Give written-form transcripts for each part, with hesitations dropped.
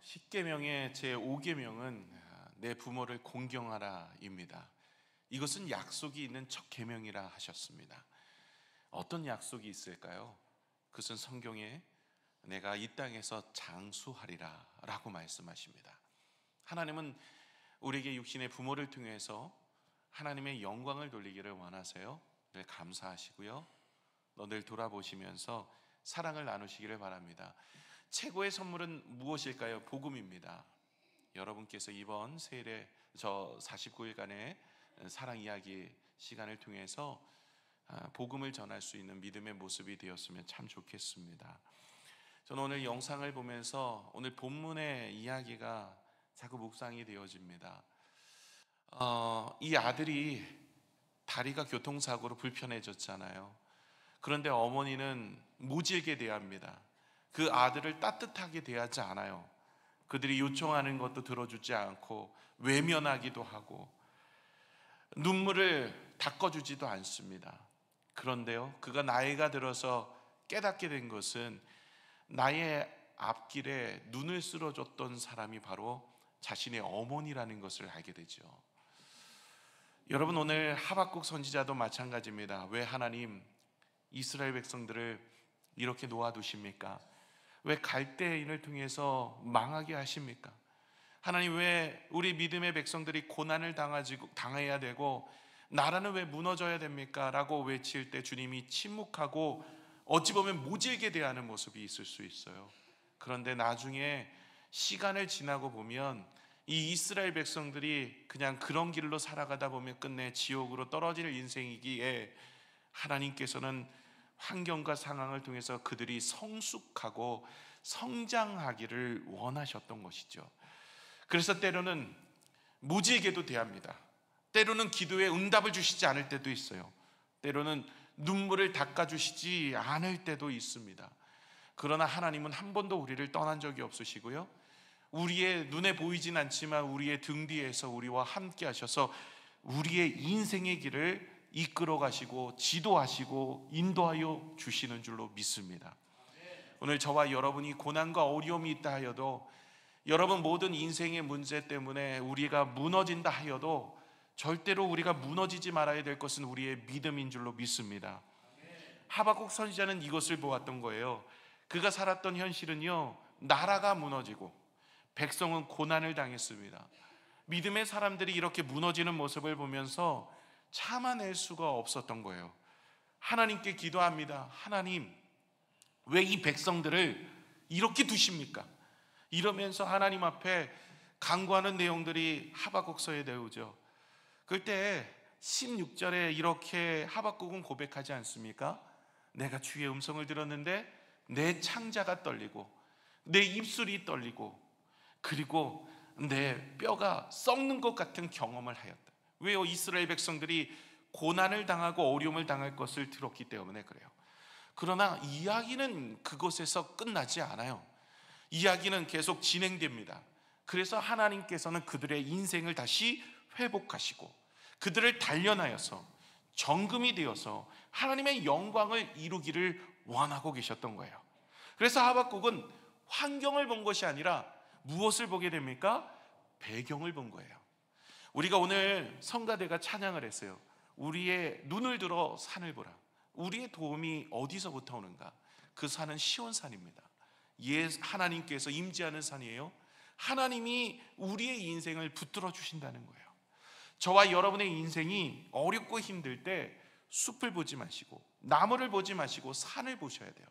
십계명의 제5계명은 내 부모를 공경하라입니다. 이것은 약속이 있는 첫 계명이라 하셨습니다. 어떤 약속이 있을까요? 그것은 성경에 내가 이 땅에서 장수하리라 라고 말씀하십니다. 하나님은 우리에게 육신의 부모를 통해서 하나님의 영광을 돌리기를 원하세요. 늘 감사하시고요, 늘 돌아보시면서 사랑을 나누시기를 바랍니다. 최고의 선물은 무엇일까요? 복음입니다. 여러분께서 이번 세일에 저 49일간의 사랑 이야기 시간을 통해서 복음을 전할 수 있는 믿음의 모습이 되었으면 참 좋겠습니다. 저는 오늘 영상을 보면서 오늘 본문의 이야기가 자꾸 묵상이 되어집니다. 이 아들이 다리가 교통사고로 불편해졌잖아요. 그런데 어머니는 모질게 대합니다. 그 아들을 따뜻하게 대하지 않아요. 그들이 요청하는 것도 들어주지 않고 외면하기도 하고 눈물을 닦아주지도 않습니다. 그런데요, 그가 나이가 들어서 깨닫게 된 것은 나의 앞길에 눈을 쓸어줬던 사람이 바로 자신의 어머니라는 것을 알게 되죠. 여러분, 오늘 하박국 선지자도 마찬가지입니다. 왜 하나님 이스라엘 백성들을 이렇게 놓아두십니까? 왜 갈대인을 통해서 망하게 하십니까? 하나님, 왜 우리 믿음의 백성들이 고난을 당해야 되고 나라는 왜 무너져야 됩니까? 라고 외칠 때 주님이 침묵하고 어찌 보면 모질게 대하는 모습이 있을 수 있어요. 그런데 나중에 시간을 지나고 보면 이 이스라엘 백성들이 그냥 그런 길로 살아가다 보면 끝내 지옥으로 떨어질 인생이기에 하나님께서는 환경과 상황을 통해서 그들이 성숙하고 성장하기를 원하셨던 것이죠. 그래서 때로는 무지개도 대합니다. 때로는 기도에 응답을 주시지 않을 때도 있어요. 때로는 눈물을 닦아주시지 않을 때도 있습니다. 그러나 하나님은 한 번도 우리를 떠난 적이 없으시고요, 우리의 눈에 보이진 않지만 우리의 등 뒤에서 우리와 함께 하셔서 우리의 인생의 길을 이끌어 가시고 지도하시고 인도하여 주시는 줄로 믿습니다. 오늘 저와 여러분이 고난과 어려움이 있다 하여도, 여러분 모든 인생의 문제 때문에 우리가 무너진다 하여도 절대로 우리가 무너지지 말아야 될 것은 우리의 믿음인 줄로 믿습니다. 하박국 선지자는 이것을 보았던 거예요. 그가 살았던 현실은요, 나라가 무너지고 백성은 고난을 당했습니다. 믿음의 사람들이 이렇게 무너지는 모습을 보면서 참아낼 수가 없었던 거예요. 하나님께 기도합니다. 하나님, 왜 이 백성들을 이렇게 두십니까? 이러면서 하나님 앞에 간구하는 내용들이 하박국서에 나오죠. 그때 16절에 이렇게 하박국은 고백하지 않습니까? 내가 주의 음성을 들었는데 내 창자가 떨리고 내 입술이 떨리고 그리고 내 뼈가 썩는 것 같은 경험을 하였다. 왜요? 이스라엘 백성들이 고난을 당하고 어려움을 당할 것을 들었기 때문에 그래요. 그러나 이야기는 그곳에서 끝나지 않아요. 이야기는 계속 진행됩니다. 그래서 하나님께서는 그들의 인생을 다시 회복하시고 그들을 단련하여서 정금이 되어서 하나님의 영광을 이루기를 원하고 계셨던 거예요. 그래서 하박국은 환경을 본 것이 아니라 무엇을 보게 됩니까? 배경을 본 거예요. 우리가 오늘 성가대가 찬양을 했어요. 우리의 눈을 들어 산을 보라. 우리의 도움이 어디서부터 오는가? 그 산은 시온산입니다. 하나님께서 임재하는 산이에요. 하나님이 우리의 인생을 붙들어 주신다는 거예요. 저와 여러분의 인생이 어렵고 힘들 때 숲을 보지 마시고 나무를 보지 마시고 산을 보셔야 돼요.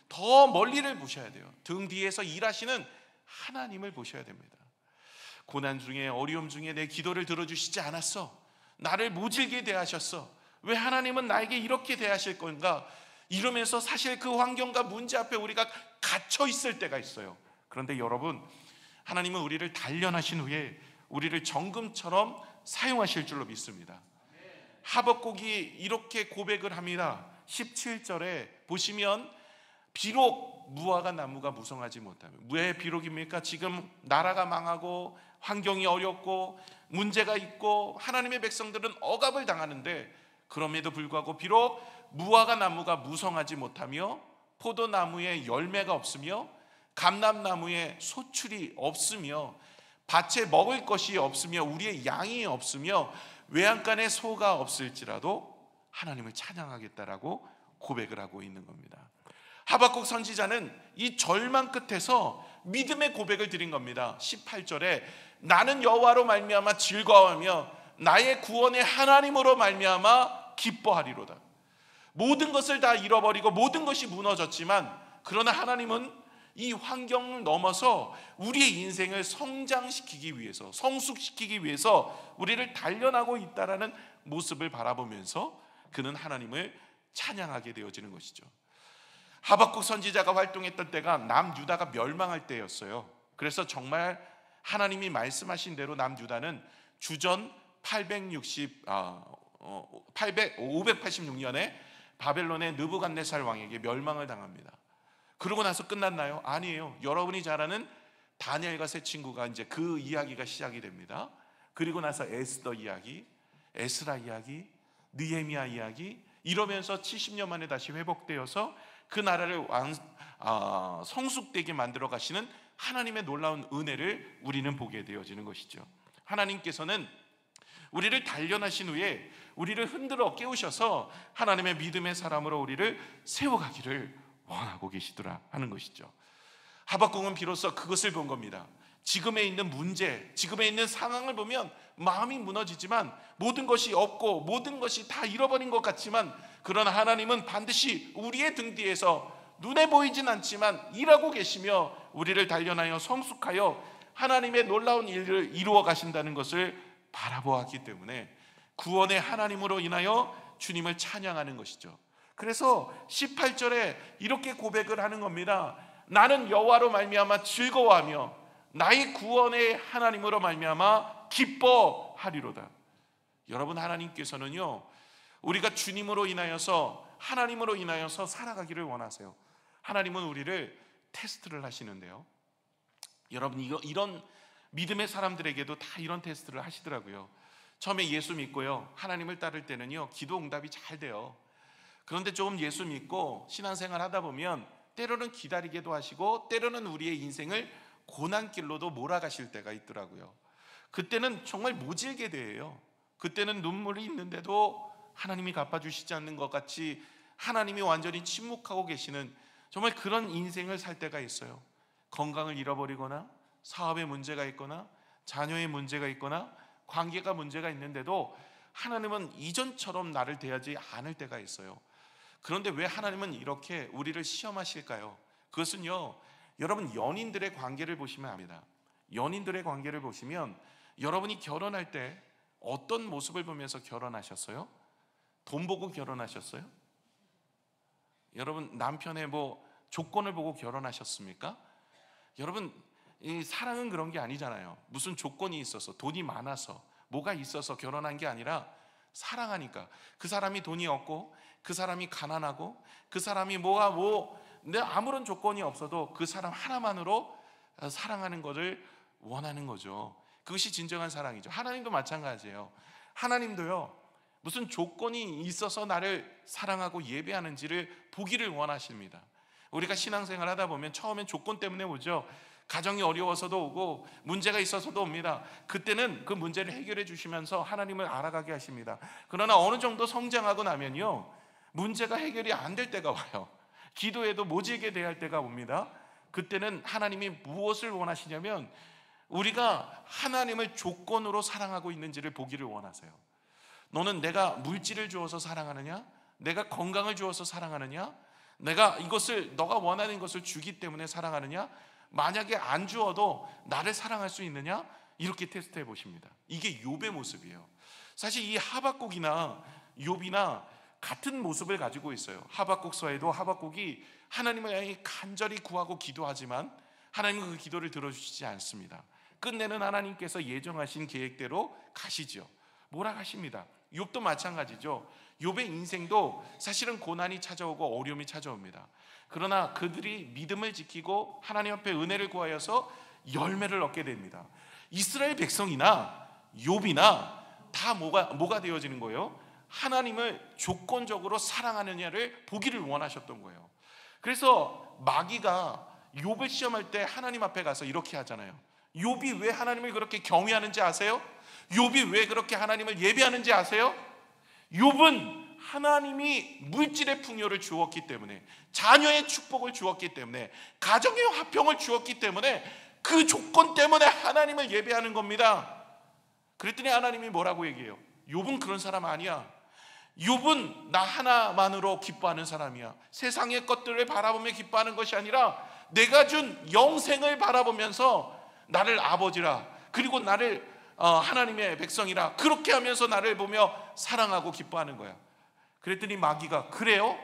더 멀리를 보셔야 돼요. 등 뒤에서 일하시는 하나님을 보셔야 됩니다. 고난 중에 어려움 중에 내 기도를 들어주시지 않았어. 나를 모질게 대하셨어. 왜 하나님은 나에게 이렇게 대하실 건가? 이러면서 사실 그 환경과 문제 앞에 우리가 갇혀 있을 때가 있어요. 그런데 여러분, 하나님은 우리를 단련하신 후에 우리를 정금처럼 사용하실 줄로 믿습니다. 하박국이 이렇게 고백을 합니다. 17절에 보시면 비록 무화과 나무가 무성하지 못하면, 왜 비록입니까? 지금 나라가 망하고 환경이 어렵고 문제가 있고 하나님의 백성들은 억압을 당하는데, 그럼에도 불구하고 비록 무화과 나무가 무성하지 못하며 포도나무에 열매가 없으며 감람나무에 소출이 없으며 밭에 먹을 것이 없으며 우리의 양이 없으며 외양간에 소가 없을지라도 하나님을 찬양하겠다라고 고백을 하고 있는 겁니다. 하박국 선지자는 이 절망 끝에서 믿음의 고백을 드린 겁니다. 18절에 나는 여호와로 말미암아 즐거워하며 나의 구원의 하나님으로 말미암아 기뻐하리로다. 모든 것을 다 잃어버리고 모든 것이 무너졌지만 그러나 하나님은 이 환경을 넘어서 우리의 인생을 성장시키기 위해서, 성숙시키기 위해서 우리를 단련하고 있다라는 모습을 바라보면서 그는 하나님을 찬양하게 되어지는 것이죠. 하박국 선지자가 활동했던 때가 남유다가 멸망할 때였어요. 그래서 정말 하나님이 말씀하신 대로 남유다는 주전 586년에 바벨론의 느부갓네살 왕에게 멸망을 당합니다. 그러고 나서 끝났나요? 아니에요. 여러분이 잘 아는 다니엘과 세 친구가 이제 그 이야기가 시작이 됩니다. 그리고 나서 에스더 이야기, 에스라 이야기, 느헤미야 이야기, 이러면서 70년 만에 다시 회복되어서 그 나라를 성숙되게 만들어 가시는 하나님의 놀라운 은혜를 우리는 보게 되어지는 것이죠. 하나님께서는 우리를 단련하신 후에 우리를 흔들어 깨우셔서 하나님의 믿음의 사람으로 우리를 세워가기를 원하고 계시더라 하는 것이죠. 하박국은 비로소 그것을 본 겁니다. 지금에 있는 문제, 지금에 있는 상황을 보면 마음이 무너지지만 모든 것이 없고 모든 것이 다 잃어버린 것 같지만 그러나 하나님은 반드시 우리의 등 뒤에서 눈에 보이진 않지만 일하고 계시며 우리를 단련하여 성숙하여 하나님의 놀라운 일을 이루어 가신다는 것을 바라보았기 때문에 구원의 하나님으로 인하여 주님을 찬양하는 것이죠. 그래서 18절에 이렇게 고백을 하는 겁니다. 나는 여호와로 말미암아 즐거워하며 나의 구원의 하나님으로 말미암아 기뻐하리로다. 여러분, 하나님께서는요 우리가 주님으로 인하여서 하나님으로 인하여서 살아가기를 원하세요. 하나님은 우리를 테스트를 하시는데요, 여러분 이런 믿음의 사람들에게도 다 이런 테스트를 하시더라고요. 처음에 예수 믿고요 하나님을 따를 때는요 기도 응답이 잘 돼요. 그런데 조금 예수 믿고 신앙생활 하다 보면 때로는 기다리게도 하시고 때로는 우리의 인생을 고난길로도 몰아가실 때가 있더라고요. 그때는 정말 모질게 돼요. 그때는 눈물이 있는데도 하나님이 갚아주시지 않는 것 같이 하나님이 완전히 침묵하고 계시는 정말 그런 인생을 살 때가 있어요. 건강을 잃어버리거나 사업에 문제가 있거나 자녀의 문제가 있거나 관계가 문제가 있는데도 하나님은 이전처럼 나를 대하지 않을 때가 있어요. 그런데 왜 하나님은 이렇게 우리를 시험하실까요? 그것은요 여러분 연인들의 관계를 보시면 압니다. 연인들의 관계를 보시면 여러분이 결혼할 때 어떤 모습을 보면서 결혼하셨어요? 돈 보고 결혼하셨어요? 여러분 남편의 조건을 보고 결혼하셨습니까? 여러분 이 사랑은 그런 게 아니잖아요. 무슨 조건이 있어서 돈이 많아서 뭐가 있어서 결혼한 게 아니라 사랑하니까. 그 사람이 돈이 없고 그 사람이 가난하고 그 사람이 근데 아무런 조건이 없어도 그 사람 하나만으로 사랑하는 것을 원하는 거죠. 그것이 진정한 사랑이죠. 하나님도 마찬가지예요. 하나님도요 무슨 조건이 있어서 나를 사랑하고 예배하는지를 보기를 원하십니다. 우리가 신앙생활 하다 보면 처음엔 조건 때문에 오죠. 가정이 어려워서도 오고 문제가 있어서도 옵니다. 그때는 그 문제를 해결해 주시면서 하나님을 알아가게 하십니다. 그러나 어느 정도 성장하고 나면요 문제가 해결이 안 될 때가 와요. 기도에도 모질게 대할 때가 옵니다. 그때는 하나님이 무엇을 원하시냐면 우리가 하나님을 조건으로 사랑하고 있는지를 보기를 원하세요. 너는 내가 물질을 주어서 사랑하느냐? 내가 건강을 주어서 사랑하느냐? 내가 너가 원하는 것을 주기 때문에 사랑하느냐? 만약에 안 주어도 나를 사랑할 수 있느냐? 이렇게 테스트해 보십니다. 이게 욥의 모습이에요. 사실 이 하박국이나 욥이나 같은 모습을 가지고 있어요. 하박국서에도 하박국이 하나님을 향해 간절히 구하고 기도하지만 하나님은 그 기도를 들어주시지 않습니다. 끝내는 하나님께서 예정하신 계획대로 가시죠. 몰아가십니다. 욥도 마찬가지죠. 욥의 인생도 사실은 고난이 찾아오고 어려움이 찾아옵니다. 그러나 그들이 믿음을 지키고 하나님 앞에 은혜를 구하여서 열매를 얻게 됩니다. 이스라엘 백성이나 욥이나 다 뭐가 되어지는 거예요? 하나님을 조건적으로 사랑하느냐를 보기를 원하셨던 거예요. 그래서 마귀가 욥을 시험할 때 하나님 앞에 가서 이렇게 하잖아요. 욥이 왜 하나님을 그렇게 경외하는지 아세요? 욥이 왜 그렇게 하나님을 예배하는지 아세요? 욥은 하나님이 물질의 풍요를 주었기 때문에, 자녀의 축복을 주었기 때문에, 가정의 화평을 주었기 때문에, 그 조건 때문에 하나님을 예배하는 겁니다. 그랬더니 하나님이 뭐라고 얘기해요? 욥은 그런 사람 아니야. 욥은 나 하나만으로 기뻐하는 사람이야. 세상의 것들을 바라보며 기뻐하는 것이 아니라 내가 준 영생을 바라보면서 나를 아버지라, 그리고 나를 하나님의 백성이라, 그렇게 하면서 나를 보며 사랑하고 기뻐하는 거야. 그랬더니 마귀가 그래요?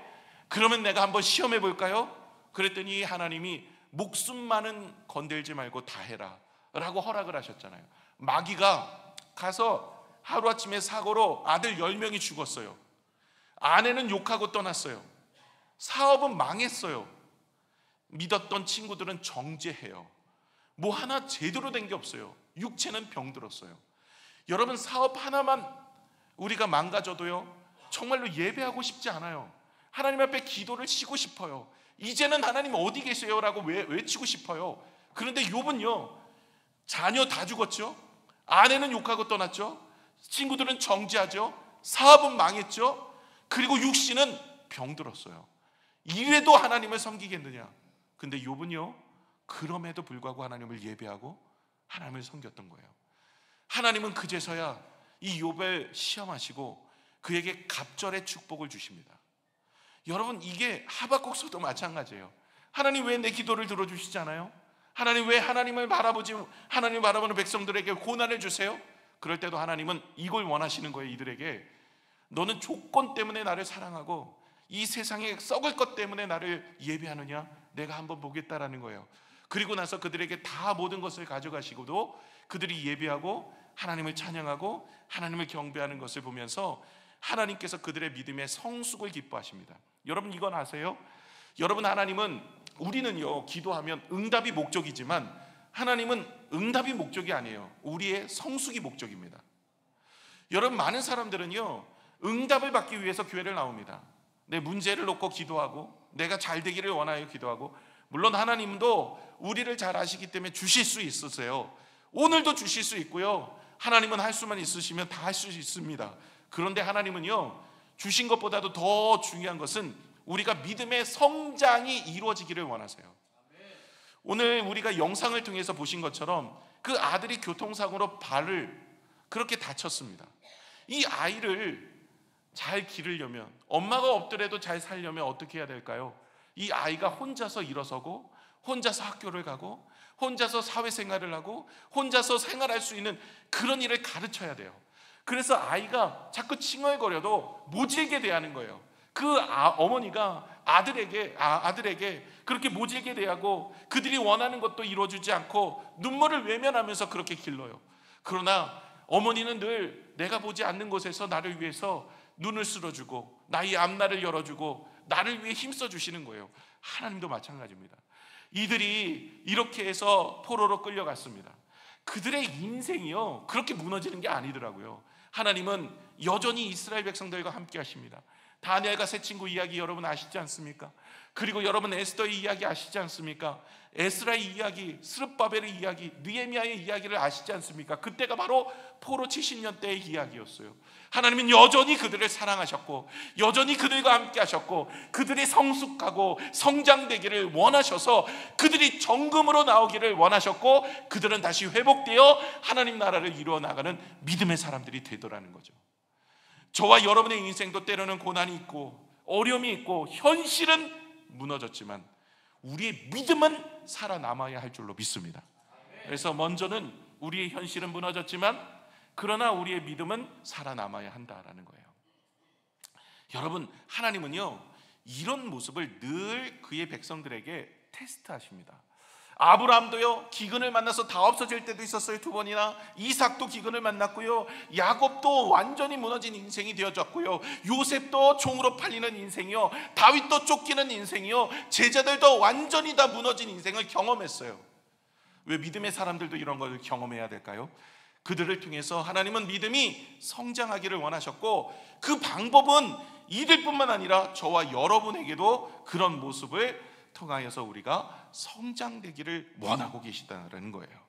그러면 내가 한번 시험해 볼까요? 그랬더니 하나님이 목숨만은 건들지 말고 다 해라 라고 허락을 하셨잖아요. 마귀가 가서 하루아침에 사고로 아들 10명이 죽었어요. 아내는 욕하고 떠났어요. 사업은 망했어요. 믿었던 친구들은 정죄해요. 뭐 하나 제대로 된 게 없어요. 육체는 병들었어요. 여러분, 사업 하나만 우리가 망가져도요, 정말로 예배하고 싶지 않아요. 하나님 앞에 기도를 쉬고 싶어요. 이제는 하나님 어디 계세요? 라고 외치고 싶어요. 그런데 욥은요, 자녀 다 죽었죠. 아내는 욕하고 떠났죠. 친구들은 정죄하죠. 사업은 망했죠. 그리고 육신은 병들었어요. 이래도 하나님을 섬기겠느냐? 근데 욥은요, 그럼에도 불구하고 하나님을 예배하고 하나님을 섬겼던 거예요. 하나님은 그제서야 이 욥을 시험하시고 그에게 갑절의 축복을 주십니다. 여러분, 이게 하박국서도 마찬가지예요. 하나님 왜 내 기도를 들어주시지 않아요? 하나님 왜 하나님을 바라보는 백성들에게 고난을 주세요? 그럴 때도 하나님은 이걸 원하시는 거예요. 이들에게 너는 조건 때문에 나를 사랑하고 이 세상에 썩을 것 때문에 나를 예배하느냐? 내가 한번 보겠다라는 거예요. 그리고 나서 그들에게 다 모든 것을 가져가시고도 그들이 예배하고 하나님을 찬양하고 하나님을 경배하는 것을 보면서 하나님께서 그들의 믿음의 성숙을 기뻐하십니다. 여러분, 이건 아세요? 여러분, 우리는요, 기도하면 응답이 목적이지만 하나님은 응답이 목적이 아니에요. 우리의 성숙이 목적입니다. 여러분, 많은 사람들은요, 응답을 받기 위해서 교회를 나옵니다. 내 문제를 놓고 기도하고 내가 잘 되기를 원하여 기도하고, 물론 하나님도 우리를 잘 아시기 때문에 주실 수 있으세요. 오늘도 주실 수 있고요, 하나님은 할 수만 있으시면 다 할 수 있습니다. 그런데 하나님은요, 주신 것보다도 더 중요한 것은 우리가 믿음의 성장이 이루어지기를 원하세요. 오늘 우리가 영상을 통해서 보신 것처럼 그 아들이 교통사고로 발을 그렇게 다쳤습니다. 이 아이를 잘 기르려면, 엄마가 없더라도 잘 살려면 어떻게 해야 될까요? 이 아이가 혼자서 일어서고 혼자서 학교를 가고 혼자서 사회생활을 하고 혼자서 생활할 수 있는 그런 일을 가르쳐야 돼요. 그래서 아이가 자꾸 칭얼거려도 모질게 대하는 거예요. 그 어머니가 아들에게 그렇게 모질게 대하고 그들이 원하는 것도 이루어주지 않고 눈물을 외면하면서 그렇게 길러요. 그러나 어머니는 늘 내가 보지 않는 곳에서 나를 위해서 눈을 쓸어주고 나의 앞날을 열어주고 나를 위해 힘써 주시는 거예요. 하나님도 마찬가지입니다. 이들이 이렇게 해서 포로로 끌려갔습니다. 그들의 인생이요, 그렇게 무너지는 게 아니더라고요. 하나님은 여전히 이스라엘 백성들과 함께 하십니다. 다니엘과 새 친구 이야기 여러분 아시지 않습니까? 그리고 여러분 에스더의 이야기 아시지 않습니까? 에스라의 이야기, 스룹바벨의 이야기, 느헤미야의 이야기를 아시지 않습니까? 그때가 바로 포로 70년 때의 이야기였어요. 하나님은 여전히 그들을 사랑하셨고 여전히 그들과 함께 하셨고 그들이 성숙하고 성장되기를 원하셔서 그들이 정금으로 나오기를 원하셨고 그들은 다시 회복되어 하나님 나라를 이루어 나가는 믿음의 사람들이 되더라는 거죠. 저와 여러분의 인생도 때로는 고난이 있고 어려움이 있고 현실은 무너졌지만 우리의 믿음은 살아남아야 할 줄로 믿습니다. 그래서 먼저는 우리의 현실은 무너졌지만 그러나 우리의 믿음은 살아남아야 한다라는 거예요. 여러분, 하나님은요, 이런 모습을 늘 그의 백성들에게 테스트하십니다. 아브라함도요, 기근을 만나서 다 없어질 때도 있었어요. 2번이나. 이삭도 기근을 만났고요, 야곱도 완전히 무너진 인생이 되어졌고요, 요셉도 종으로 팔리는 인생이요, 다윗도 쫓기는 인생이요, 제자들도 완전히 다 무너진 인생을 경험했어요. 왜 믿음의 사람들도 이런 걸 경험해야 될까요? 그들을 통해서 하나님은 믿음이 성장하기를 원하셨고 그 방법은 이들뿐만 아니라 저와 여러분에게도 그런 모습을 통하여서 우리가 성장되기를 원하고 계시다는 거예요.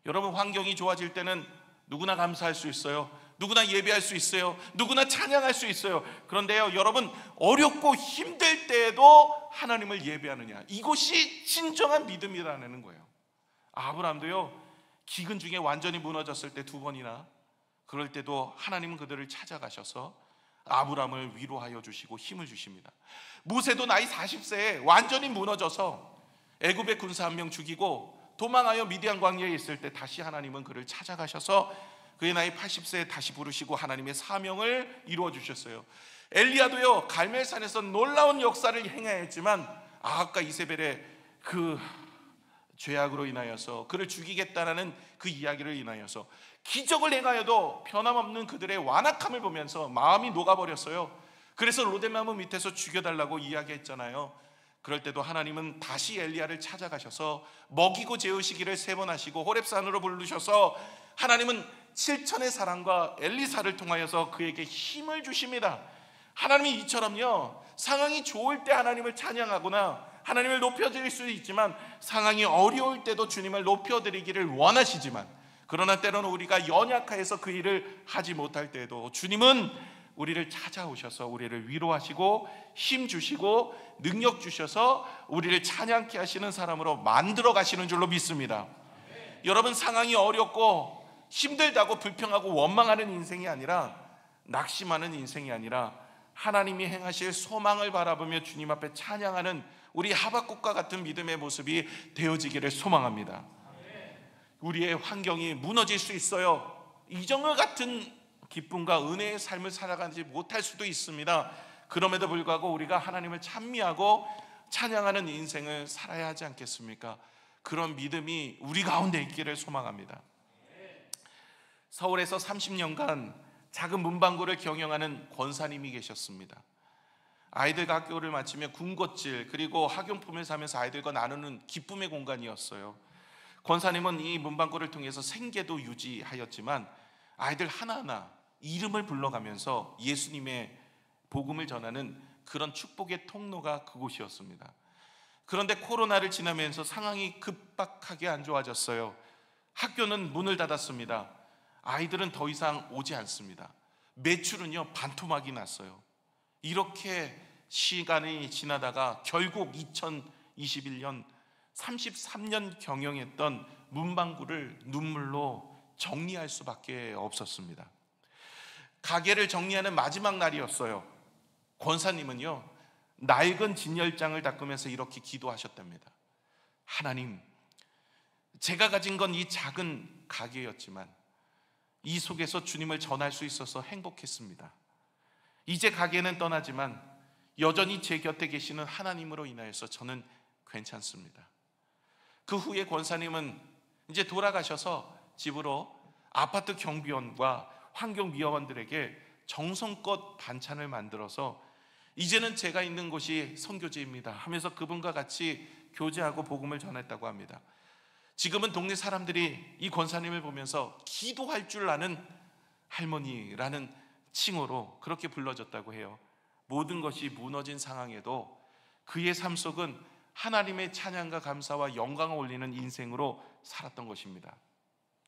여러분, 환경이 좋아질 때는 누구나 감사할 수 있어요. 누구나 예배할 수 있어요. 누구나 찬양할 수 있어요. 그런데요, 여러분, 어렵고 힘들 때에도 하나님을 예배하느냐, 이것이 진정한 믿음이라는 거예요. 아브라함도요, 기근 중에 완전히 무너졌을 때 2번이나, 그럴 때도 하나님은 그들을 찾아가셔서 아브라함을 위로하여 주시고 힘을 주십니다. 모세도 나이 40세에 완전히 무너져서 애굽의 군사 1명 죽이고 도망하여 미디안 광야에 있을 때 다시 하나님은 그를 찾아가셔서 그의 나이 80세에 다시 부르시고 하나님의 사명을 이루어 주셨어요. 엘리야도요, 갈멜산에서 놀라운 역사를 행하였지만 아합과 이세벨의 그 죄악으로 인하여서 그를 죽이겠다라는 그 이야기를 인하여서 기적을 행하여도 변함없는 그들의 완악함을 보면서 마음이 녹아버렸어요. 그래서 로데나무 밑에서 죽여달라고 이야기했잖아요. 그럴 때도 하나님은 다시 엘리야를 찾아가셔서 먹이고 재우시기를 3번 하시고 호렙산으로 부르셔서 하나님은 7천의 사람과 엘리사를 통하여서 그에게 힘을 주십니다. 하나님이 이처럼요, 상황이 좋을 때 하나님을 찬양하거나 하나님을 높여드릴 수 있지만 상황이 어려울 때도 주님을 높여드리기를 원하시지만, 그러나 때로는 우리가 연약하여서 그 일을 하지 못할 때에도 주님은 우리를 찾아오셔서 우리를 위로하시고 힘 주시고 능력 주셔서 우리를 찬양케 하시는 사람으로 만들어 가시는 줄로 믿습니다. 여러분, 상황이 어렵고 힘들다고 불평하고 원망하는 인생이 아니라, 낙심하는 인생이 아니라 하나님이 행하실 소망을 바라보며 주님 앞에 찬양하는 우리 하박국과 같은 믿음의 모습이 되어지기를 소망합니다. 우리의 환경이 무너질 수 있어요. 이정을 같은 기쁨과 은혜의 삶을 살아가지 못할 수도 있습니다. 그럼에도 불구하고 우리가 하나님을 찬미하고 찬양하는 인생을 살아야 하지 않겠습니까? 그런 믿음이 우리 가운데 있기를 소망합니다. 서울에서 30년간 작은 문방구를 경영하는 권사님이 계셨습니다. 아이들과 학교를 마치며 군것질 그리고 학용품을 사면서 아이들과 나누는 기쁨의 공간이었어요. 권사님은 이 문방구를 통해서 생계도 유지하였지만 아이들 하나하나 이름을 불러가면서 예수님의 복음을 전하는 그런 축복의 통로가 그곳이었습니다. 그런데 코로나를 지나면서 상황이 급박하게 안 좋아졌어요. 학교는 문을 닫았습니다. 아이들은 더 이상 오지 않습니다. 매출은요, 반토막이 났어요. 이렇게 시간이 지나다가 결국 2021년 33년 경영했던 문방구를 눈물로 정리할 수밖에 없었습니다. 가게를 정리하는 마지막 날이었어요. 권사님은요, 낡은 진열장을 닦으면서 이렇게 기도하셨답니다. 하나님, 제가 가진 건 이 작은 가게였지만 이 속에서 주님을 전할 수 있어서 행복했습니다. 이제 가게는 떠나지만 여전히 제 곁에 계시는 하나님으로 인하여서 저는 괜찮습니다. 그 후에 권사님은 이제 돌아가셔서 집으로 아파트 경비원과 환경미화원들에게 정성껏 반찬을 만들어서 이제는 제가 있는 곳이 선교지입니다 하면서 그분과 같이 교제하고 복음을 전했다고 합니다. 지금은 동네 사람들이 이 권사님을 보면서 기도할 줄 아는 할머니라는 칭호로 그렇게 불러졌다고 해요. 모든 것이 무너진 상황에도 그의 삶 속은 하나님의 찬양과 감사와 영광을 올리는 인생으로 살았던 것입니다.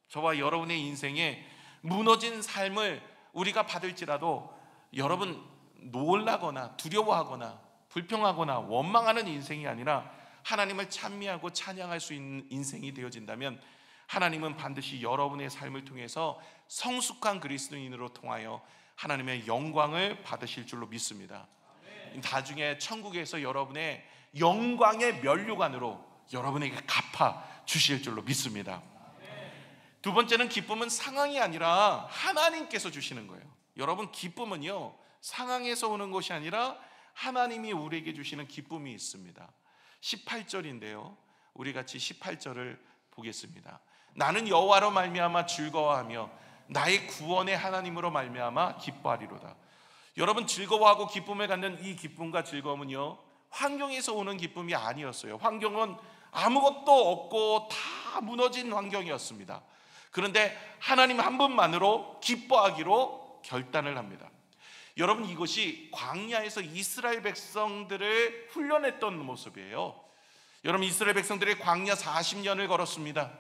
저와 여러분의 인생에 무너진 삶을 우리가 받을지라도 여러분 놀라거나 두려워하거나 불평하거나 원망하는 인생이 아니라 하나님을 찬미하고 찬양할 수 있는 인생이 되어진다면 하나님은 반드시 여러분의 삶을 통해서 성숙한 그리스도인으로 통하여 하나님의 영광을 받으실 줄로 믿습니다. 나중에 천국에서 여러분의 영광의 면류관으로 여러분에게 갚아 주실 줄로 믿습니다. 두 번째는 기쁨은 상황이 아니라 하나님께서 주시는 거예요. 여러분, 기쁨은요, 상황에서 오는 것이 아니라 하나님이 우리에게 주시는 기쁨이 있습니다. 18절인데요, 우리 같이 18절을 보겠습니다. 나는 여호와로 말미암아 즐거워하며 나의 구원의 하나님으로 말미암아 기뻐하리로다. 여러분, 즐거워하고 기쁨을 갖는 이 기쁨과 즐거움은요, 환경에서 오는 기쁨이 아니었어요. 환경은 아무것도 없고 다 무너진 환경이었습니다. 그런데 하나님 한 분만으로 기뻐하기로 결단을 합니다. 여러분, 이것이 광야에서 이스라엘 백성들을 훈련했던 모습이에요. 여러분, 이스라엘 백성들이 광야 40년을 걸었습니다.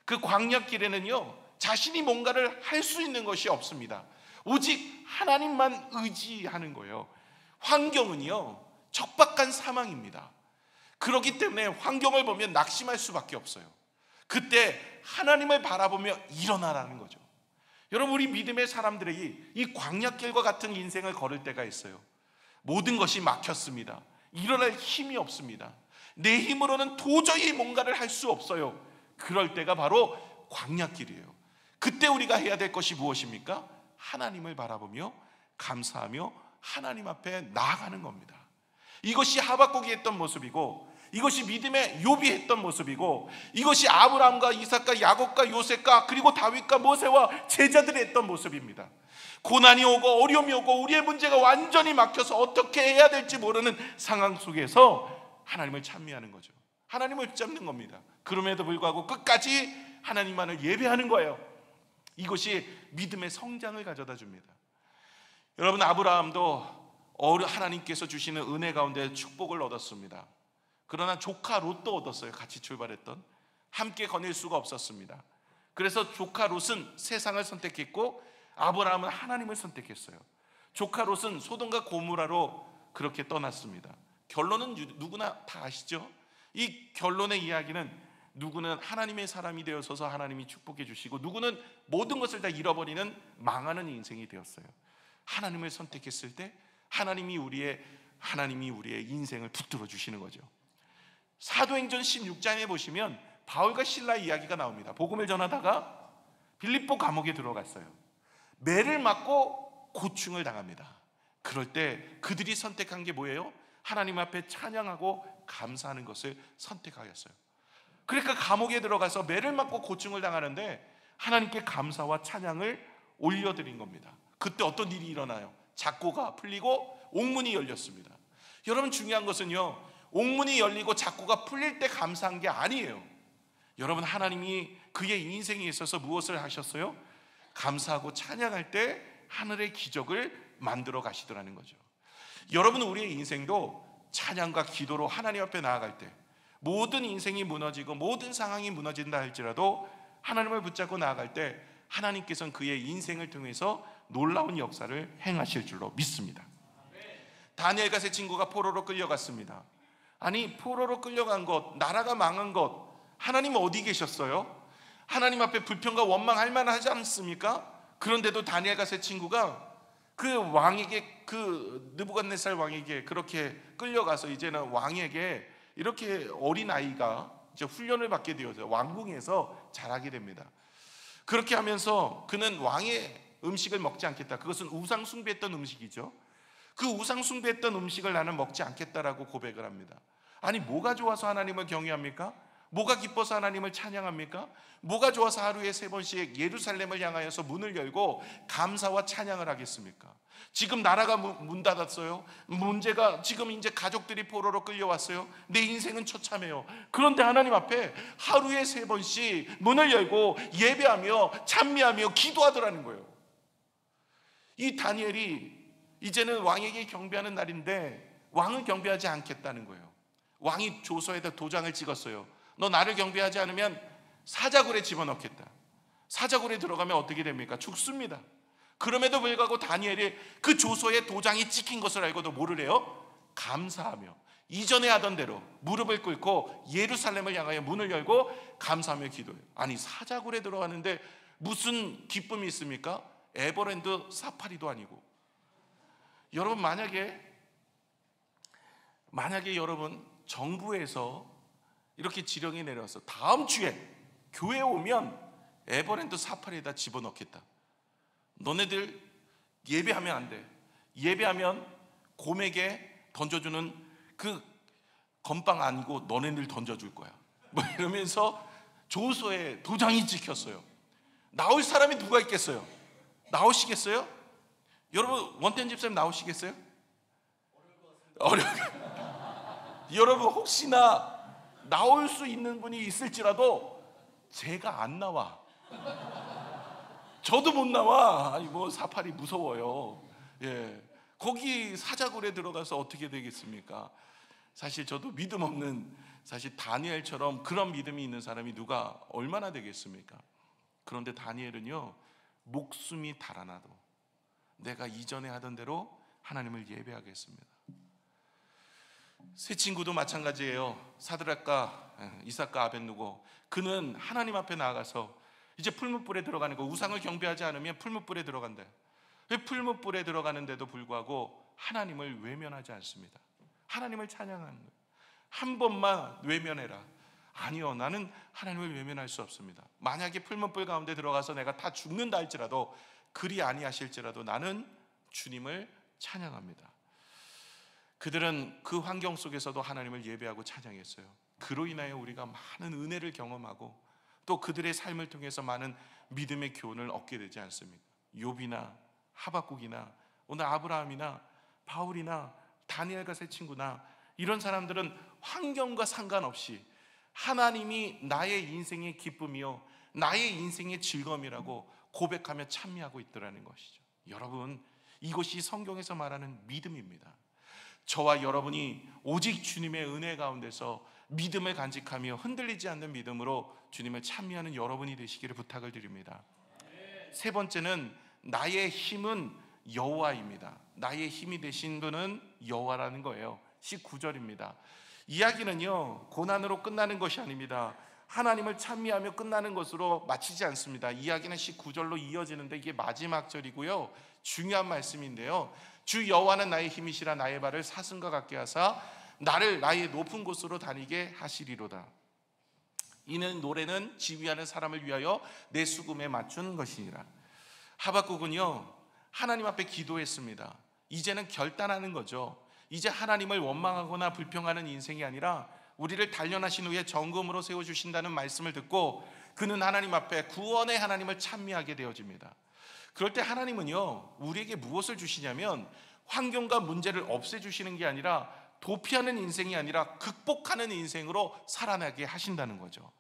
그 광야길에는요, 자신이 뭔가를 할 수 있는 것이 없습니다. 오직 하나님만 의지하는 거예요. 환경은요, 척박한 사망입니다. 그렇기 때문에 환경을 보면 낙심할 수밖에 없어요. 그때 하나님을 바라보며 일어나라는 거죠. 여러분, 우리 믿음의 사람들이 이 광야길과 같은 인생을 걸을 때가 있어요. 모든 것이 막혔습니다. 일어날 힘이 없습니다. 내 힘으로는 도저히 뭔가를 할 수 없어요. 그럴 때가 바로 광야길이에요. 그때 우리가 해야 될 것이 무엇입니까? 하나님을 바라보며 감사하며 하나님 앞에 나아가는 겁니다. 이것이 하박국이 했던 모습이고, 이것이 믿음의 욥이 했던 모습이고, 이것이 아브라함과 이삭과 야곱과 요셉과 그리고 다윗과 모세와 제자들이 했던 모습입니다. 고난이 오고 어려움이 오고 우리의 문제가 완전히 막혀서 어떻게 해야 될지 모르는 상황 속에서 하나님을 찬미하는 거죠. 하나님을 붙잡는 겁니다. 그럼에도 불구하고 끝까지 하나님만을 예배하는 거예요. 이것이 믿음의 성장을 가져다 줍니다. 여러분, 아브라함도 하나님께서 주시는 은혜 가운데 축복을 얻었습니다. 그러나 조카 롯도 얻었어요. 같이 출발했던. 함께 거닐 수가 없었습니다. 그래서 조카 롯은 세상을 선택했고 아브라함은 하나님을 선택했어요. 조카 롯은 소돔과 고모라로 그렇게 떠났습니다. 결론은 누구나 다 아시죠? 이 결론의 이야기는 누구는 하나님의 사람이 되어서서 하나님이 축복해 주시고, 누구는 모든 것을 다 잃어버리는 망하는 인생이 되었어요. 하나님을 선택했을 때 하나님이 우리의 인생을 붙들어 주시는 거죠. 사도행전 16장에 보시면 바울과 실라 이야기가 나옵니다. 복음을 전하다가 빌립보 감옥에 들어갔어요. 매를 맞고 고충을 당합니다. 그럴 때 그들이 선택한 게 뭐예요? 하나님 앞에 찬양하고 감사하는 것을 선택하였어요. 그러니까 감옥에 들어가서 매를 맞고 고충을 당하는데 하나님께 감사와 찬양을 올려드린 겁니다. 그때 어떤 일이 일어나요? 작고가 풀리고 옥문이 열렸습니다. 여러분, 중요한 것은요, 옥문이 열리고 작고가 풀릴 때 감사한 게 아니에요. 여러분, 하나님이 그의 인생에 있어서 무엇을 하셨어요? 감사하고 찬양할 때 하늘의 기적을 만들어 가시더라는 거죠. 여러분, 우리의 인생도 찬양과 기도로 하나님 앞에 나아갈 때, 모든 인생이 무너지고 모든 상황이 무너진다 할지라도 하나님을 붙잡고 나아갈 때 하나님께서는 그의 인생을 통해서 놀라운 역사를 행하실 줄로 믿습니다. 다니엘과 세 친구가 포로로 끌려갔습니다. 아니, 포로로 끌려간 것, 나라가 망한 것, 하나님 어디 계셨어요? 하나님 앞에 불평과 원망할 만하지 않습니까? 그런데도 다니엘과 세 친구가 그 왕에게, 그 느부갓네살 왕에게 그렇게 끌려가서 이제는 왕에게 이렇게 어린아이가 이제 훈련을 받게 되어서 왕궁에서 자라게 됩니다. 그렇게 하면서 그는 왕의 음식을 먹지 않겠다. 그것은 우상 숭배했던 음식이죠. 그 우상 숭배했던 음식을 나는 먹지 않겠다라고 고백을 합니다. 아니, 뭐가 좋아서 하나님을 경외합니까? 뭐가 기뻐서 하나님을 찬양합니까? 뭐가 좋아서 하루에 3번씩 예루살렘을 향하여서 문을 열고 감사와 찬양을 하겠습니까? 지금 나라가 문 닫았어요. 문제가 지금 이제 가족들이 포로로 끌려왔어요. 내 인생은 처참해요. 그런데 하나님 앞에 하루에 3번씩 문을 열고 예배하며 찬미하며 기도하더라는 거예요. 이 다니엘이 이제는 왕에게 경배하는 날인데 왕을 경배하지 않겠다는 거예요. 왕이 조서에다 도장을 찍었어요. 너 나를 경배하지 않으면 사자굴에 집어넣겠다. 사자굴에 들어가면 어떻게 됩니까? 죽습니다. 그럼에도 불구하고 다니엘이 그 조서에 도장이 찍힌 것을 알고도 뭐를 해요? 감사하며 이전에 하던 대로 무릎을 꿇고 예루살렘을 향하여 문을 열고 감사하며 기도해요. 아니, 사자굴에 들어가는데 무슨 기쁨이 있습니까? 에버랜드 사파리도 아니고. 여러분, 만약에 여러분 정부에서 이렇게 지령이 내려서 다음 주에 교회에 오면 에버랜드 사파리에다 집어넣겠다. 너네들 예배하면 안 돼. 예배하면 곰에게 던져주는 그 건빵 아니고 너네들 던져줄 거야. 뭐 이러면서 조서에 도장이 찍혔어요. 나올 사람이 누가 있겠어요? 나오시겠어요? 여러분, 원태인 집사님 나오시겠어요? 여러분, 혹시나 나올 수 있는 분이 있을지라도 제가 안 나와. 저도 못 나와. 아니, 뭐 사파리 무서워요. 예, 거기 사자굴에 들어가서 어떻게 되겠습니까? 사실 저도 믿음 없는, 사실 다니엘처럼 그런 믿음이 있는 사람이 누가 얼마나 되겠습니까? 그런데 다니엘은요, 목숨이 달아나도 내가 이전에 하던 대로 하나님을 예배하겠습니다. 세 친구도 마찬가지예요. 사드락과 이삭과 아벳느고, 그는 하나님 앞에 나아가서 이제 풀무불에 들어가는 거, 우상을 경배하지 않으면 풀무불에 들어간대. 풀무불에 들어가는데도 불구하고 하나님을 외면하지 않습니다. 하나님을 찬양하는 거예요. 한 번만 외면해라. 아니요, 나는 하나님을 외면할 수 없습니다. 만약에 풀무불 가운데 들어가서 내가 다 죽는다 할지라도, 그리 아니하실지라도 나는 주님을 찬양합니다. 그들은 그 환경 속에서도 하나님을 예배하고 찬양했어요. 그로 인하여 우리가 많은 은혜를 경험하고 또 그들의 삶을 통해서 많은 믿음의 교훈을 얻게 되지 않습니까? 욥이나 하박국이나 오늘 아브라함이나 바울이나 다니엘과 세 친구나 이런 사람들은 환경과 상관없이 하나님이 나의 인생의 기쁨이요, 나의 인생의 즐거움이라고 고백하며 찬미하고 있더라는 것이죠. 여러분, 이것이 성경에서 말하는 믿음입니다. 저와 여러분이 오직 주님의 은혜 가운데서 믿음을 간직하며 흔들리지 않는 믿음으로 주님을 찬미하는 여러분이 되시기를 부탁을 드립니다. 세 번째는 나의 힘은 여호와입니다. 나의 힘이 되신 분은 여호와라는 거예요. 19절입니다. 이야기는요, 고난으로 끝나는 것이 아닙니다. 하나님을 찬미하며 끝나는 것으로 마치지 않습니다. 이야기는 19절로 이어지는데 이게 마지막 절이고요, 중요한 말씀인데요. 주 여호와는 나의 힘이시라 나의 발을 사슴과 같게 하사 나를 나의 높은 곳으로 다니게 하시리로다. 이는 노래는 지휘하는 사람을 위하여 내 수금에 맞춘 것이니라. 하박국은요, 하나님 앞에 기도했습니다. 이제는 결단하는 거죠. 이제 하나님을 원망하거나 불평하는 인생이 아니라 우리를 단련하신 후에 정금으로 세워주신다는 말씀을 듣고 그는 하나님 앞에 구원의 하나님을 찬미하게 되어집니다. 그럴 때 하나님은요, 우리에게 무엇을 주시냐면 환경과 문제를 없애주시는 게 아니라 도피하는 인생이 아니라 극복하는 인생으로 살아나게 하신다는 거죠.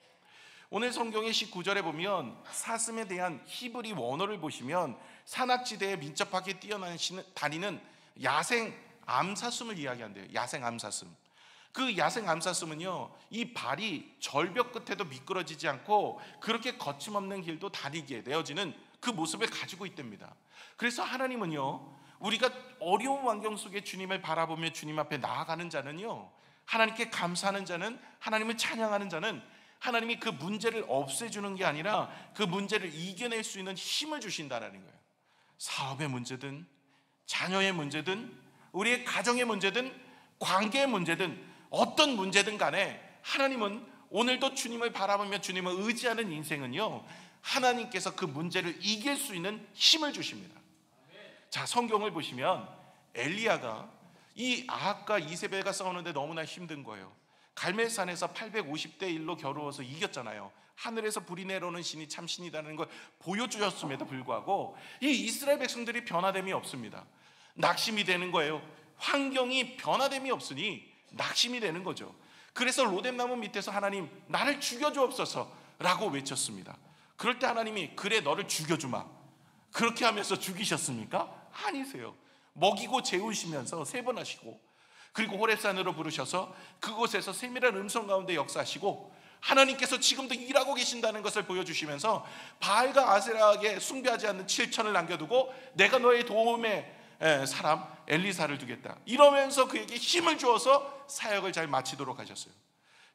오늘 성경의 19절에 보면 사슴에 대한 히브리 원어를 보시면 산악지대에 민첩하게 뛰어다니는 야생 암사슴을 이야기한대요. 야생 암사슴. 그 야생 암사슴은요, 이 발이 절벽 끝에도 미끄러지지 않고 그렇게 거침없는 길도 다니게 되어지는 그 모습을 가지고 있답니다. 그래서 하나님은요, 우리가 어려운 환경 속에 주님을 바라보며 주님 앞에 나아가는 자는요, 하나님께 감사하는 자는, 하나님을 찬양하는 자는 하나님이 그 문제를 없애주는 게 아니라 그 문제를 이겨낼 수 있는 힘을 주신다는 거예요. 사업의 문제든 자녀의 문제든 우리의 가정의 문제든 관계의 문제든 어떤 문제든 간에 하나님은 오늘도 주님을 바라보며 주님을 의지하는 인생은요, 하나님께서 그 문제를 이길 수 있는 힘을 주십니다. 자, 성경을 보시면 엘리야가 이 아합과 이세벨과 싸우는데 너무나 힘든 거예요. 갈멜산에서 850대 1로 겨루어서 이겼잖아요. 하늘에서 불이 내려오는 신이 참 신이라는 걸 보여주셨음에도 불구하고 이 이스라엘 백성들이 변화됨이 없습니다. 낙심이 되는 거예요. 환경이 변화됨이 없으니 낙심이 되는 거죠. 그래서 로뎀나무 밑에서 하나님, 나를 죽여주옵소서 라고 외쳤습니다. 그럴 때 하나님이, 그래, 너를 죽여주마. 그렇게 하면서 죽이셨습니까? 아니세요. 먹이고 재우시면서 3번 하시고, 그리고 호렙산으로 부르셔서 그곳에서 세밀한 음성 가운데 역사하시고, 하나님께서 지금도 일하고 계신다는 것을 보여주시면서 바알과 아세라에게 숭배하지 않는 7천을 남겨두고 내가 너의 도움의 사람 엘리사를 두겠다, 이러면서 그에게 힘을 주어서 사역을 잘 마치도록 하셨어요.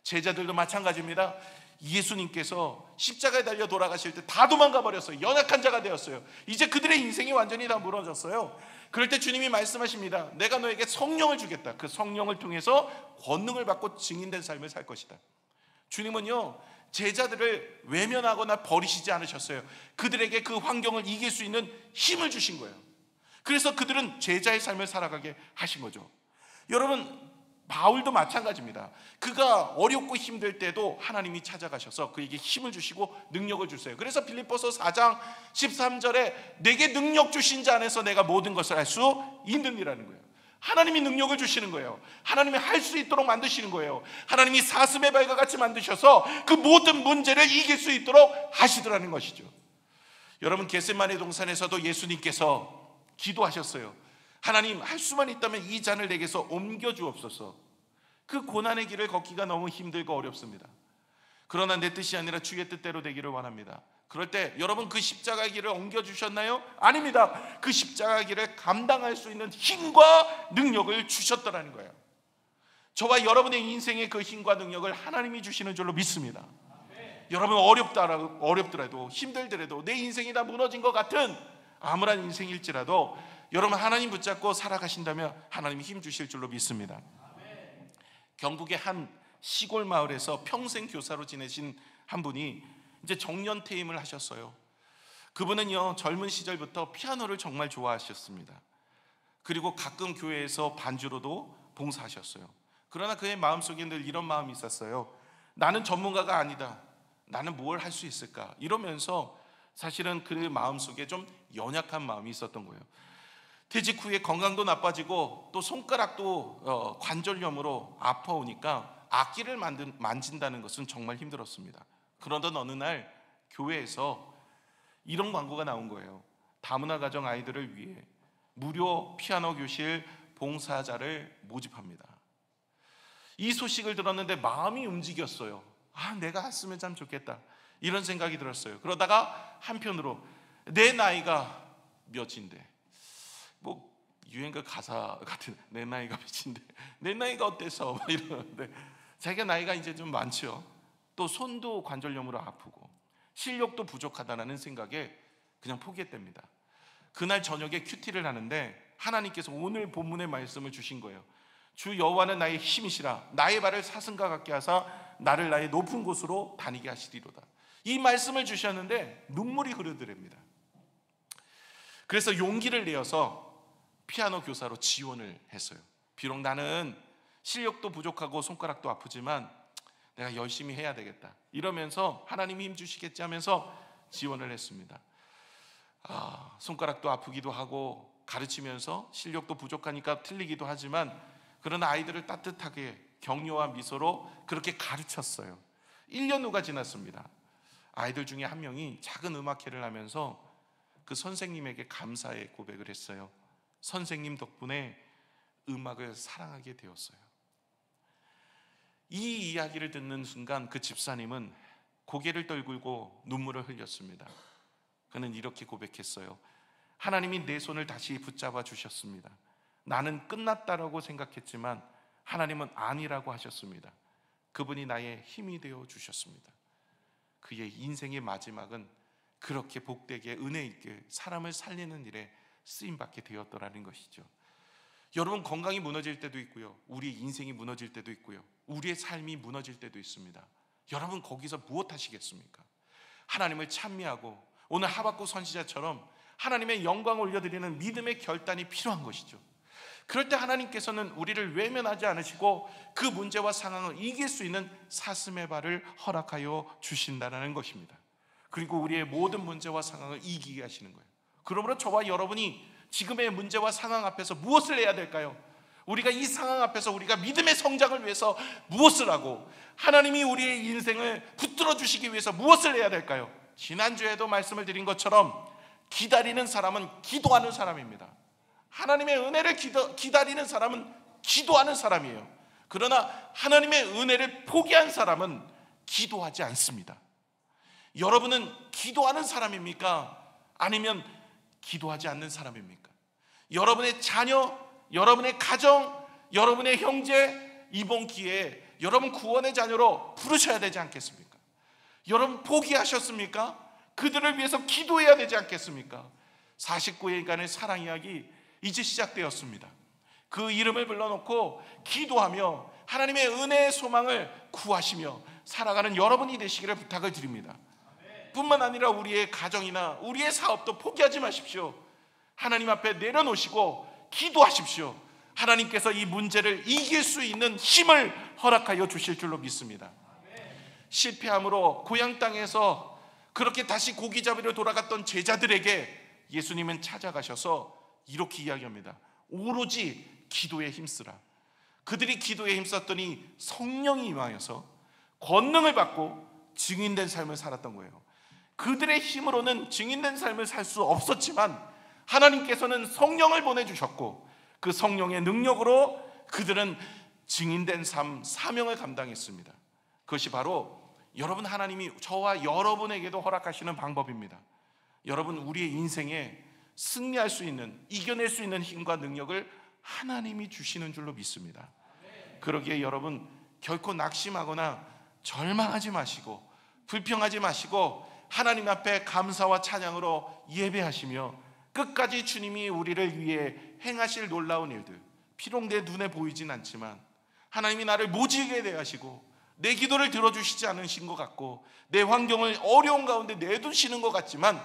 제자들도 마찬가지입니다. 예수님께서 십자가에 달려 돌아가실 때 다 도망가 버렸어요. 연약한 자가 되었어요. 이제 그들의 인생이 완전히 다 무너졌어요. 그럴 때 주님이 말씀하십니다. 내가 너에게 성령을 주겠다. 그 성령을 통해서 권능을 받고 증인된 삶을 살 것이다. 주님은요, 제자들을 외면하거나 버리시지 않으셨어요. 그들에게 그 환경을 이길 수 있는 힘을 주신 거예요. 그래서 그들은 제자의 삶을 살아가게 하신 거죠. 여러분, 바울도 마찬가지입니다. 그가 어렵고 힘들 때도 하나님이 찾아가셔서 그에게 힘을 주시고 능력을 주세요. 그래서 빌립보서 4장 13절에 내게 능력 주신 자 안에서 내가 모든 것을 할 수 있느니라는 거예요. 하나님이 능력을 주시는 거예요. 하나님이 할 수 있도록 만드시는 거예요. 하나님이 사슴의 발과 같이 만드셔서 그 모든 문제를 이길 수 있도록 하시더라는 것이죠. 여러분, 겟세마네 동산에서도 예수님께서 기도하셨어요. 하나님, 할 수만 있다면 이 잔을 내게서 옮겨 주옵소서. 그 고난의 길을 걷기가 너무 힘들고 어렵습니다. 그러나 내 뜻이 아니라 주의 뜻대로 되기를 원합니다. 그럴 때 여러분, 그 십자가 길을 옮겨주셨나요? 아닙니다. 그 십자가 길을 감당할 수 있는 힘과 능력을 주셨더라는 거예요. 저와 여러분의 인생의 그 힘과 능력을 하나님이 주시는 줄로 믿습니다. 여러분, 어렵더라도 힘들더라도 내 인생이 다 무너진 것 같은 암울한 인생일지라도 여러분, 하나님 붙잡고 살아가신다면 하나님이 힘 주실 줄로 믿습니다. 경북의 한 시골 마을에서 평생 교사로 지내신 한 분이 이제 정년 퇴임을 하셨어요. 그분은요, 젊은 시절부터 피아노를 정말 좋아하셨습니다. 그리고 가끔 교회에서 반주로도 봉사하셨어요. 그러나 그의 마음속에 늘 이런 마음이 있었어요. 나는 전문가가 아니다. 나는 뭘 할 수 있을까? 이러면서 사실은 그 마음속에 좀 연약한 마음이 있었던 거예요. 퇴직 후에 건강도 나빠지고 또 손가락도 관절염으로 아파오니까 악기를 만진다는 것은 정말 힘들었습니다. 그러던 어느 날 교회에서 이런 광고가 나온 거예요. 다문화 가정 아이들을 위해 무료 피아노 교실 봉사자를 모집합니다. 이 소식을 들었는데 마음이 움직였어요. 내가 했으면 참 좋겠다, 이런 생각이 들었어요. 그러다가 한편으로 내 나이가 몇인데, 뭐 유행가 가사 같은, 내 나이가 몇인데 내 나이가 어때서 이러는데, 자기가 나이가 이제 좀 많죠. 또 손도 관절염으로 아프고 실력도 부족하다는 생각에 그냥 포기했답니다. 그날 저녁에 큐티를 하는데 하나님께서 오늘 본문의 말씀을 주신 거예요. 주 여호와는 나의 힘이시라, 나의 발을 사슴과 같게 하사 나를 나의 높은 곳으로 다니게 하시리로다. 이 말씀을 주셨는데 눈물이 흐르더랍니다. 그래서 용기를 내어서 피아노 교사로 지원을 했어요. 비록 나는 실력도 부족하고 손가락도 아프지만 내가 열심히 해야 되겠다, 이러면서 하나님이 힘 주시겠지 하면서 지원을 했습니다. 손가락도 아프기도 하고 가르치면서 실력도 부족하니까 틀리기도 하지만, 그러나 아이들을 따뜻하게 격려와 미소로 그렇게 가르쳤어요. 1년 후가 지났습니다. 아이들 중에 한 명이 작은 음악회를 하면서 그 선생님에게 감사의 고백을 했어요. 선생님 덕분에 음악을 사랑하게 되었어요. 이 이야기를 듣는 순간 그 집사님은 고개를 떨구고 눈물을 흘렸습니다. 그는 이렇게 고백했어요. 하나님이 내 손을 다시 붙잡아 주셨습니다. 나는 끝났다라고 생각했지만 하나님은 아니라고 하셨습니다. 그분이 나의 힘이 되어 주셨습니다. 그의 인생의 마지막은 그렇게 복되게 은혜 있게 사람을 살리는 일에 쓰임받게 되었더라는 것이죠. 여러분, 건강이 무너질 때도 있고요, 우리 인생이 무너질 때도 있고요, 우리의 삶이 무너질 때도 있습니다. 여러분, 거기서 무엇 하시겠습니까? 하나님을 찬미하고 오늘 하박국 선지자처럼 하나님의 영광을 올려드리는 믿음의 결단이 필요한 것이죠. 그럴 때 하나님께서는 우리를 외면하지 않으시고 그 문제와 상황을 이길 수 있는 사슴의 발을 허락하여 주신다는 것입니다. 그리고 우리의 모든 문제와 상황을 이기게 하시는 거예요. 그러므로 저와 여러분이 지금의 문제와 상황 앞에서 무엇을 해야 될까요? 우리가 이 상황 앞에서 우리가 믿음의 성장을 위해서 무엇을 하고 하나님이 우리의 인생을 붙들어 주시기 위해서 무엇을 해야 될까요? 지난주에도 말씀을 드린 것처럼 기다리는 사람은 기도하는 사람입니다. 하나님의 은혜를 기다리는 사람은 기도하는 사람이에요. 그러나 하나님의 은혜를 포기한 사람은 기도하지 않습니다. 여러분은 기도하는 사람입니까? 아니면 기도하지 않는 사람입니까? 여러분의 자녀, 여러분의 가정, 여러분의 형제, 이번 기회에 여러분 구원의 자녀로 부르셔야 되지 않겠습니까? 여러분 포기하셨습니까? 그들을 위해서 기도해야 되지 않겠습니까? 49일간의 사랑 이야기 이제 시작되었습니다. 그 이름을 불러놓고 기도하며 하나님의 은혜의 소망을 구하시며 살아가는 여러분이 되시기를 부탁을 드립니다. 뿐만 아니라 우리의 가정이나 우리의 사업도 포기하지 마십시오. 하나님 앞에 내려놓으시고 기도하십시오. 하나님께서 이 문제를 이길 수 있는 힘을 허락하여 주실 줄로 믿습니다. 실패함으로 고향 땅에서 그렇게 다시 고기 잡으러 돌아갔던 제자들에게 예수님은 찾아가셔서 이렇게 이야기합니다. 오로지 기도에 힘쓰라. 그들이 기도에 힘썼더니 성령이 임하여서 권능을 받고 증인된 삶을 살았던 거예요. 그들의 힘으로는 증인된 삶을 살 수 없었지만 하나님께서는 성령을 보내주셨고 그 성령의 능력으로 그들은 증인된 삶, 사명을 감당했습니다. 그것이 바로 여러분, 하나님이 저와 여러분에게도 허락하시는 방법입니다. 여러분, 우리의 인생에 승리할 수 있는, 이겨낼 수 있는 힘과 능력을 하나님이 주시는 줄로 믿습니다. 그러기에 여러분, 결코 낙심하거나 절망하지 마시고 불평하지 마시고 하나님 앞에 감사와 찬양으로 예배하시며 끝까지 주님이 우리를 위해 행하실 놀라운 일들, 비록 내 눈에 보이진 않지만 하나님이 나를 모지게 대하시고 내 기도를 들어주시지 않으신 것 같고 내 환경을 어려운 가운데 내두시는 것 같지만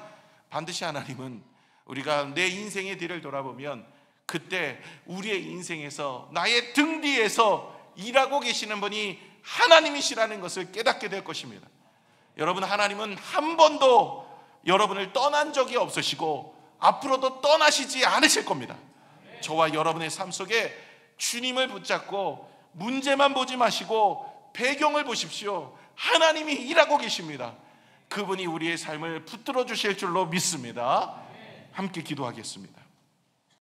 반드시 하나님은 우리가 내 인생의 뒤를 돌아보면 그때 우리의 인생에서 나의 등 뒤에서 일하고 계시는 분이 하나님이시라는 것을 깨닫게 될 것입니다. 여러분, 하나님은 한 번도 여러분을 떠난 적이 없으시고 앞으로도 떠나시지 않으실 겁니다. 저와 여러분의 삶 속에 주님을 붙잡고 문제만 보지 마시고 배경을 보십시오. 하나님이 일하고 계십니다. 그분이 우리의 삶을 붙들어 주실 줄로 믿습니다. 함께 기도하겠습니다.